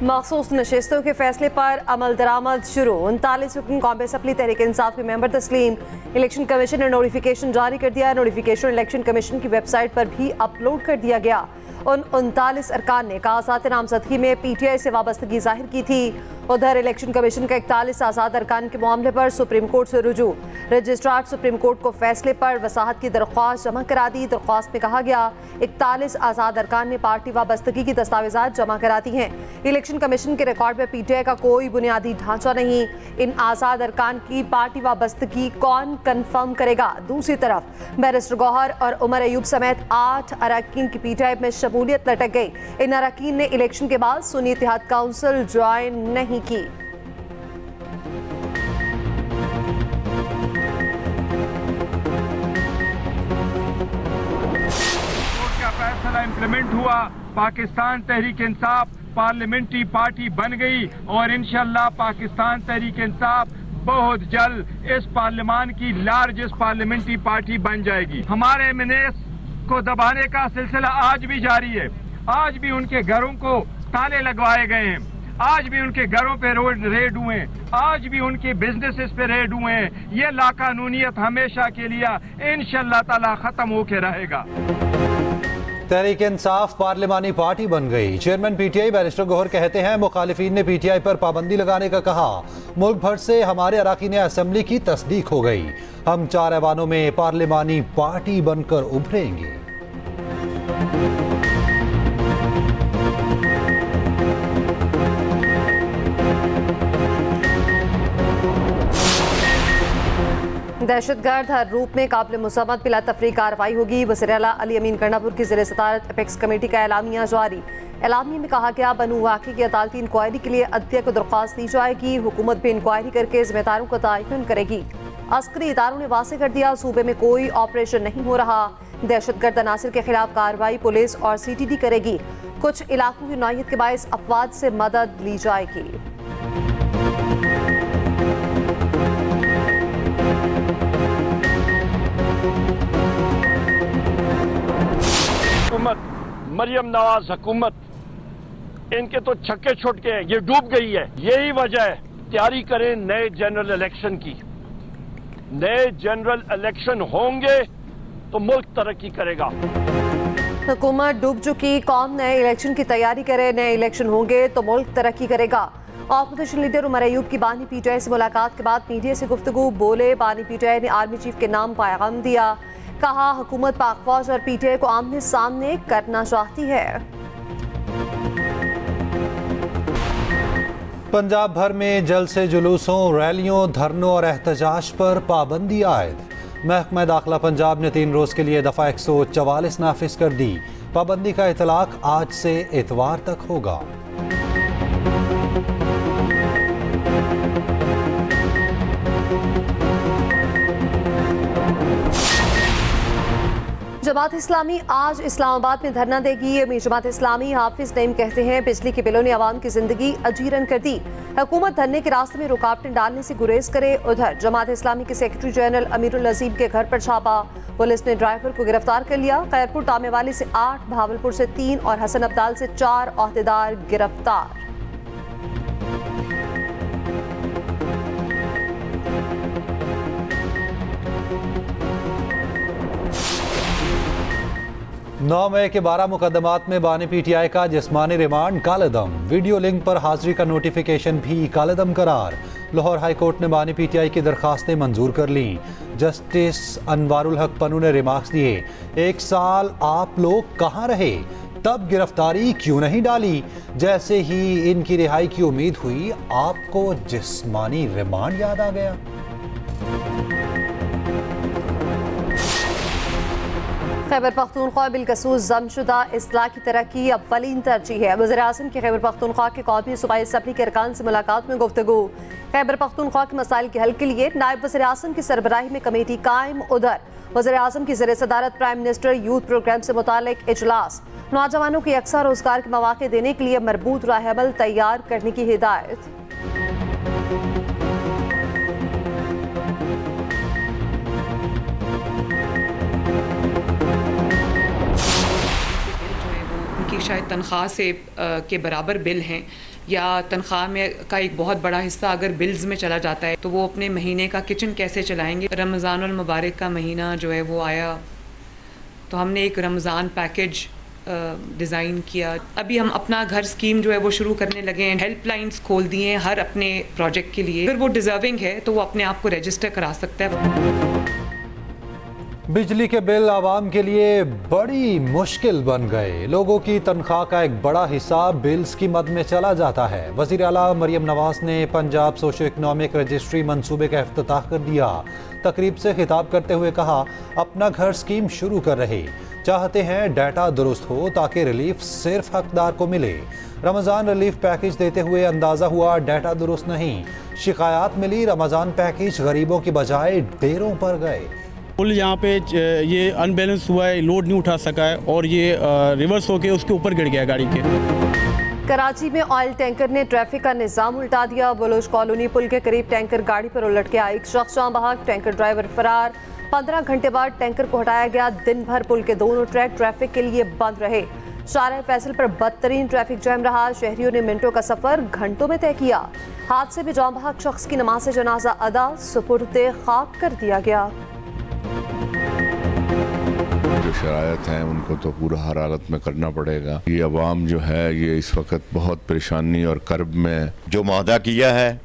मखसूस नशिस्तों के फैसले पर अमल दरामद शुरू। 39 रुकन कौमी असम्बली तहरीक इंसाफ के मेंबर तस्लीम। इलेक्शन कमीशन ने नोटिफिकेशन जारी कर दिया। नोटिफिकेशन इलेक्शन कमीशन की वेबसाइट पर भी अपलोड कर दिया गया। उन 39 अरकान ने कासात नामजदगी में PTI से वाबस्तगी जाहिर की थी। उधर इलेक्शन कमीशन का 41 आज़ाद अरकान के मामले पर सुप्रीम कोर्ट से रुजू। रजिस्ट्रार सुप्रीम कोर्ट को फैसले पर वसाहत की दरख्वास्त जमा करा दी। दरख्वास्त में कहा गया 41 आज़ाद अरकान ने पार्टी वाबस्तगी की दस्तावेजात जमा करा दी हैं। इलेक्शन कमीशन के रिकॉर्ड में PTI का कोई बुनियादी ढांचा नहीं। इन आज़ाद अरकान की पार्टी वाबस्तगी कौन कन्फर्म करेगा? दूसरी तरफ बैरिस्टर गौहर और उमर अयूब समेत 8 अरकान की PTI में शमूलियत लटक गई। इन अरकान ने इलेक्शन के बाद सुन्नी इत्तेहाद काउंसिल ज्वाइन नहीं की। फैसला इम्प्लीमेंट हुआ, पाकिस्तान तहरीक इंसाफ पार्लियामेंट्री पार्टी बन गई और इंशाल्लाह पाकिस्तान तहरीक इंसाफ बहुत जल्द इस पार्लियामान की लार्जेस्ट पार्लियामेंट्री पार्टी बन जाएगी। हमारे MNAs को दबाने का सिलसिला आज भी जारी है। आज भी उनके घरों को ताले लगवाए गए हैं, आज भी उनके घरों पे रेड हुए हैं, आज भी उनके बिजनेसेस पे रेड हुए हैं। ये लाकानूनियत हमेशा के लिए इंशाल्लाह ताला खत्म होके रहेगा। तहरीक इंसाफ पार्लिमानी पार्टी बन गई। चेयरमैन PTI बैरिस्टर गौहर कहते हैं मुखालिफिन ने PTI पर पाबंदी लगाने का कहा। मुल्क भर से हमारे अरकान असेंबली की तस्दीक हो गई। हम 4 ऐवानों में पार्लिमानी पार्टी बनकर उभरेंगे। दहशतगर्द हर रूप में काबिल मुसम्मत बिला तफरीक कार्रवाई होगी। वज़ीर आला अली अमीन गंडापुर की ज़ेर सदारत अपेक्स कमेटी का एलामिया जारी। एलामिया में कहा गया बनू वाक़े की अदालती इंक्वायरी के लिए अदलिया को दरख्वास्त दी जाएगी। हुकूमत भी इंक्वायरी करके जिम्मेदारों का तयन करेगी। अस्करी इदारों ने वाज़ेह कर दिया सूबे में कोई ऑपरेशन नहीं हो रहा। दहशतगर्द अनासिर के खिलाफ कार्रवाई पुलिस और CTD करेगी। कुछ इलाकों की नौयत के बायस अफवाद से मदद ली जाएगी। मरियम नवाज हुकूमत, इनके तो छक्के छुटके हैं, ये डूब गई है। यही वजह है तैयारी करें नए जनरल इलेक्शन की। नए जनरल इलेक्शन होंगे तो मुल्क तरक्की करेगा। हुकूमत डूब चुकी, कौम नए इलेक्शन की तैयारी करे। नए इलेक्शन होंगे तो मुल्क तरक्की करेगा। ऑपोजिशन लीडर उमर अयूब की बानी PTI से मुलाकात के बाद मीडिया से गुफ्तगू। बोले बानी PTI ने आर्मी चीफ के नाम पैगाम दिया। कहा हुकूमत पाक फौज और PTI को आमने सामने करना चाहती है। पंजाब भर में जलसे, जुलूसों, रैलियों, धरनों और एहतजाज पर पाबंदी आयद। महकमा दाखिला पंजाब ने 3 रोज के लिए दफा 144 नाफिज कर दी। पाबंदी का इतलाक आज से इतवार तक होगा। जमात इस्लामी आज इस्लामाबाद में धरना देगी। अमीर जमात इस्लामी हाफिज नईम कहते हैं बिजली के बिलों ने आवाम की जिंदगी अजीरन कर दी। हुकूमत धरने के रास्ते में रुकावटें डालने से गुरेज करे। उधर जमात इस्लामी के सेक्रेटरी जनरल अमीरुल अजीम के घर पर छापा। पुलिस ने ड्राइवर को गिरफ्तार कर लिया। खैरपुर तामेवाली से 8, भावलपुर से 3 और हसन अब्दाल से 4 ओहदेदार गिरफ्तार। नौ मई के 12 मुकदमात में बानी PTI का जिस्मानी रिमांड कालेदम। वीडियो लिंक पर हाजिरी का नोटिफिकेशन भी कालेदम करार। लाहौर हाई कोर्ट ने बानी PTI की दरखास्तें मंजूर कर ली। जस्टिस अनवारुल हक पन्नू ने रिमार्क्स दिए, 1 साल आप लोग कहाँ रहे, तब गिरफ्तारी क्यों नहीं डाली? जैसे ही इनकी रिहाई की उम्मीद हुई आपको जिस्मानी रिमांड याद आ गया। खैबर पख्तूनख्वा बिलकसूस जमशुदा इस्लाह की तरक्की अव्वलीन तरजीह है। वज़ीर आज़म की खैबर पख्तूनख्वा के कौमी सूबाई असम्बली के अरकान से मुलाकात में गुफ्तगू। खैबर पख्तूनख्वा के मसाइल के हल के लिए नायब वज़ीर आज़म की सरबराही में कमेटी कायम। उधर वज़ीर आज़म की ज़ेर सदारत प्राइम मिनिस्टर यूथ प्रोग्राम से मुतालिक इजलास। नौजवानों को यकसा रोजगार के मौके देने के लिए मरबूत राह अमल तैयार करने की हिदायत। शायद तनख्वाह से के बराबर बिल हैं, या तनख्वाह में का एक बहुत बड़ा हिस्सा अगर बिल्स में चला जाता है तो वो अपने महीने का किचन कैसे चलाएंगे। रमज़ानुल मुबारक का महीना जो है वो आया तो हमने एक रमज़ान पैकेज डिज़ाइन किया। अभी हम अपना घर स्कीम जो है वो शुरू करने लगे हैं। हेल्पलाइंस खोल दिए हैं हर अपने प्रोजेक्ट के लिए। अगर वो डिज़र्विंग है तो वो अपने आप को रजिस्टर करा सकता है। बिजली के बिल आवाम के लिए बड़ी मुश्किल बन गए। लोगों की तनख्वाह का एक बड़ा हिस्सा बिल्स की मद में चला जाता है। वज़ीर आला मरियम नवाज ने पंजाब सोशो इकनॉमिक रजिस्ट्री मंसूबे का इफ्तिताह कर दिया। तकरीब से खिताब करते हुए कहा, अपना घर स्कीम शुरू कर रहे, चाहते हैं डाटा दुरुस्त हो ताकि रिलीफ सिर्फ हकदार को मिले। रमज़ान रिलीफ पैकेज देते हुए अंदाज़ा हुआ डाटा दुरुस्त नहीं। शिकायत मिली, रमज़ान पैकेज गरीबों की बजाय डेरों पर गए। पुल यहाँ पे ये अनबैलेंस हुआ है, लोड नहीं उठा सका है और ये रिवर्स होके उसके ऊपर गिर गया गाड़ी के। कराची में ऑयल टैंकर ने ट्रैफिक का निजाम उल्टा दिया। बलोच कॉलोनी पुल के करीब टैंकर गाड़ी पर उलट गया, एक शख्स जान बहक, टैंकर ड्राइवर फरार। 15 घंटे बाद टैंकर को हटाया गया। दिन भर पुल के दोनों ट्रैक ट्रैफिक के लिए बंद रहे। शाहराह फैसल पर बदतरीन ट्रैफिक जैम रहा। शहरियों ने मिनटों का सफर घंटों में तय किया। हादसे में जान बहक शख्स की नमाज जनाजा अदा सुपुर्दे खाक कर दिया गया। जो शरायत हैं उनको तो पूरा हर हालत में करना पड़ेगा। ये अवाम जो है ये इस वक्त बहुत परेशानी और कर्ब में। जो मुआहदा किया है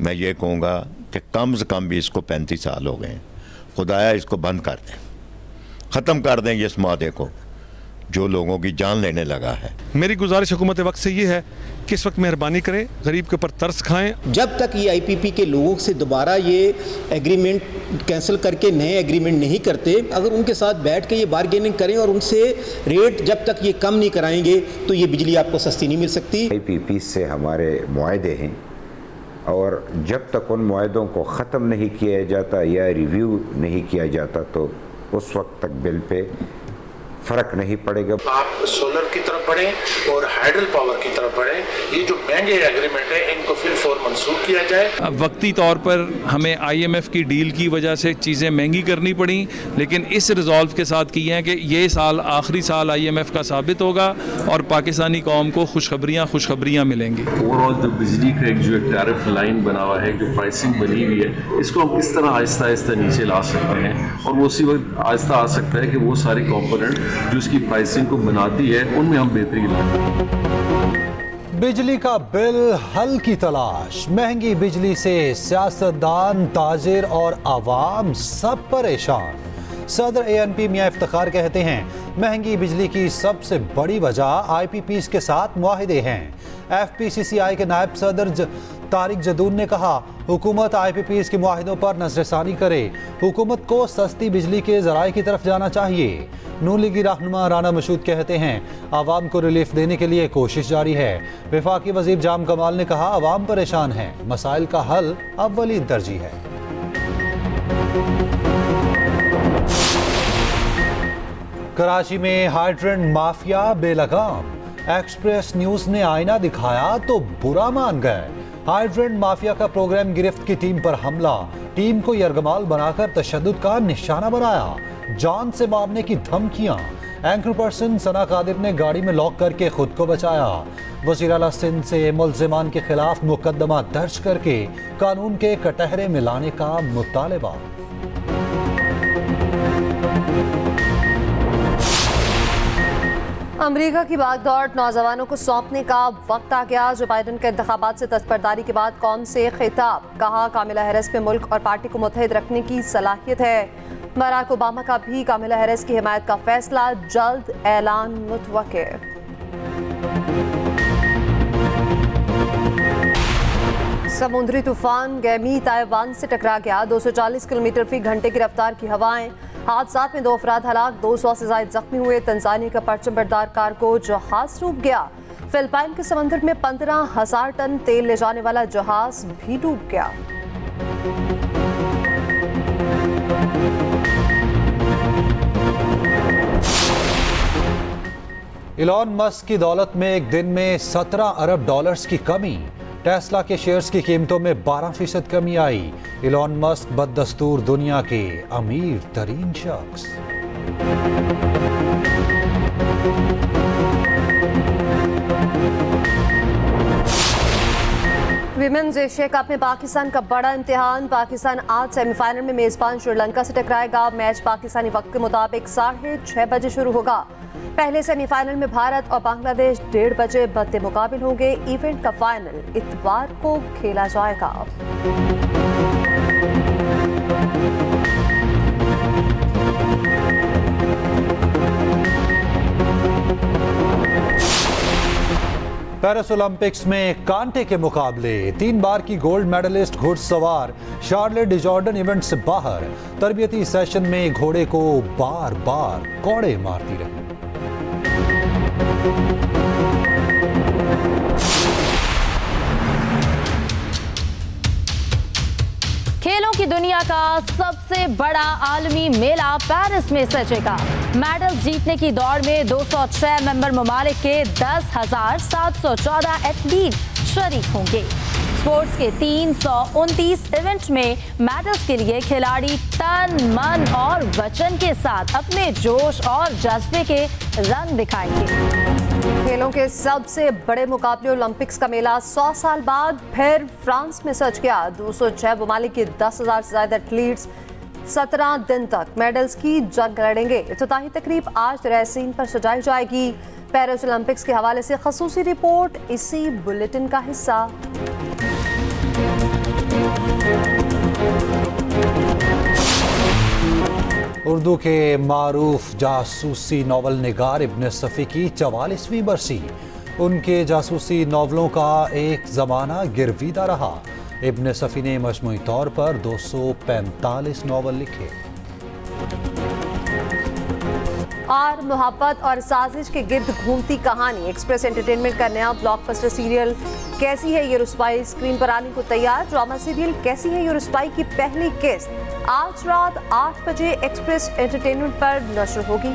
मैं ये कहूँगा कि कम से कम भी इसको 35 साल हो गए। खुदाया इसको बंद कर दें, ख़त्म कर दें इस मुआहदे को जो लोगों की जान लेने लगा है। मेरी गुजारिश हुकूमत वक्त से ये है कि इस वक्त मेहरबानी करें, गरीब के ऊपर तरस खाएं। जब तक ये IPP के लोगों से दोबारा ये एग्रीमेंट कैंसिल करके नए एग्रीमेंट नहीं करते, अगर उनके साथ बैठ के ये बारगेनिंग करें और उनसे रेट जब तक ये कम नहीं कराएंगे तो ये बिजली आपको सस्ती नहीं मिल सकती। IPP से हमारे मुआहदे हैं और जब तक उन मुआहदों को ख़त्म नहीं किया जाता या रिव्यू नहीं किया जाता तो उस वक्त तक बिल पे फ़र्क नहीं पड़ेगा। आप सोलर की तरफ बढ़ें और हाइड्रल पावर की तरफ बढ़ें। ये जो महंगे एग्रीमेंट है इनको फिर फौर मंसूख किया जाए। अब वक्ती तौर पर हमें IMF की डील की वजह से चीज़ें महंगी करनी पड़ी, लेकिन इस रिजॉल्व के साथ किए हैं कि ये साल आखिरी साल IMF का साबित होगा और पाकिस्तानी कौम को खुशखबरियाँ मिलेंगी। ओवरऑल जो बिजली का जो एक टैरिफ लाइन बना हुआ है, जो प्राइसिंग बनी हुई है, इसको हम किस तरह आहिस्ता आहिस्ता नीचे ला सकते हैं और वो उसी वक्त आहिस्ता आ सकता है कि वो सारे कॉम्पोनेंट जो इसकी प्राइसिंग को बनाती है उनमें हम बेहतरी लाएं। बिजली का बिल हल की तलाश। महंगी बिजली से सियासतदान, ताजिर और आवाम सब परेशान। सदर ANP मियां इफ्तिखार कहते हैं, महंगी बिजली की सबसे बड़ी वजह IPPs के साथ मुआहिदे हैं। FPCCI के नायब सदर तारिक जदून ने कहा, हुकूमत IPPs के मुआहिदों पर नजरसानी करे। हुकूमत को सस्ती बिजली के ज़राए की तरफ जाना चाहिए। नून लीगी रहनुमा राना मशूद कहते हैं, आवाम को रिलीफ देने के लिए कोशिश जारी है। वफाकी वजीर जाम कमाल ने कहा, आवाम परेशान है, मसाइल का हल अव्वली तरजीह है। कराची में हाइड्रेंट माफिया बेलगाम। एक्सप्रेस न्यूज ने आईना दिखाया तो बुरा मान गए। हाइड्रेंट माफिया का प्रोग्राम गिरफ्त की टीम पर हमला, टीम को यरगमाल बनाकर तशद्दुद का निशाना बनाया, जान से मारने की धमकियां। एंकर पर्सन सना कादिर ने गाड़ी में लॉक करके खुद को बचाया। वज़ीर आला सिंध से मुल्ज़िमान के खिलाफ मुकदमा दर्ज करके कानून के कटहरे में लाने का मुतालबा। अमेरिका की भागदौड़ नौजवानों को सौंपने का वक्त आ गया। जो बाइडन के इंतखाबात से दस्तबरदारी के बाद कौम से खिताब, कहा कामिला हैरिस में मुल्क और पार्टी को मुत्तहिद रखने की सलाहियत है। बराक ओबामा का भी कामिला हैरिस की हिमायत का फैसला, जल्द ऐलान मुतवक्के। समुद्री तूफान गैमी ताइवान से टकरा गया। 240 किलोमीटर फी घंटे की रफ्तार की हवाएं। हादसा में 2 अफराद हलाक, 200 से ज्यादा जख्मी हुए। तंजानिया का परचम बरदार कार्गो जहाज डूब गया। फिलिपाइन के समंदर में 15,000 टन तेल ले जाने वाला जहाज भी डूब गया। इलॉन मस्क की दौलत में एक दिन में 17 अरब डॉलर्स की कमी। टेस्ला के शेयर्स की कीमतों में 12% कमी आई। इलॉन मस्क बददस्तूर दुनिया के अमीर तरीन शख्स। विमेंस एशिया कप में पाकिस्तान का बड़ा इम्तिहान। पाकिस्तान आज सेमीफाइनल में मेजबान श्रीलंका से टकराएगा। मैच पाकिस्तानी वक्त के मुताबिक 6:30 बजे शुरू होगा। पहले सेमीफाइनल में भारत और बांग्लादेश 1:30 बजे बत्ते मुकाबिल होंगे। इवेंट का फाइनल इतवार को खेला जाएगा। पेरिस ओलंपिक्स में कांटे के मुकाबले 3 बार की गोल्ड मेडलिस्ट घुड़सवार शार्लेट डिजॉर्डन इवेंट से बाहर। तरबियती सेशन में घोड़े को बार बार कौड़े मारती रही। खेलों की दुनिया का सबसे बड़ा आलमी मेला पेरिस में सजेगा। मेडल जीतने की दौड़ में 206 मेंबर ममालिक के 10,714 एथलीट शरीक होंगे। स्पोर्ट्स के 329 इवेंट में मेडल्स के लिए खिलाड़ी तन, मन और वचन के साथ अपने जोश और जज्बे के रंग दिखाएंगे। खेलों के सबसे बड़े मुकाबले ओलंपिक्स का मेला 100 साल बाद फिर फ्रांस में सज गया। 206 ममालिक के 10,000 से ज्यादा एथलीट्स 17 दिन तक मेडल्स की जंग लड़ेंगे। इफ्तिताही तकरीब आज रैसीन पर सजाई जाएगी। पेरिस ओलंपिक्स के हवाले से खसूसी रिपोर्ट इसी बुलेटिन का हिस्सा। उर्दू के मारूफ जासूसी नावल निगार इब्न सफ़ी की 44वीं बरसी। उनके जासूसी नावलों का एक ज़माना गिरवीदा रहा। इब्न सफ़ी ने मजमूई तौर पर 245 नावल लिखे। और मोहब्बत और साजिश के गिर्द घूमती कहानी एक्सप्रेस एंटरटेनमेंट का नया ब्लॉकबस्टर सीरियल कैसी है ये रुस्वाई स्क्रीन पर आने को तैयार। ड्रामा सीरियल कैसी है ये रुस्वाई की पहली किस्त आज रात 8 बजे एक्सप्रेस एंटरटेनमेंट पर नशर होगी।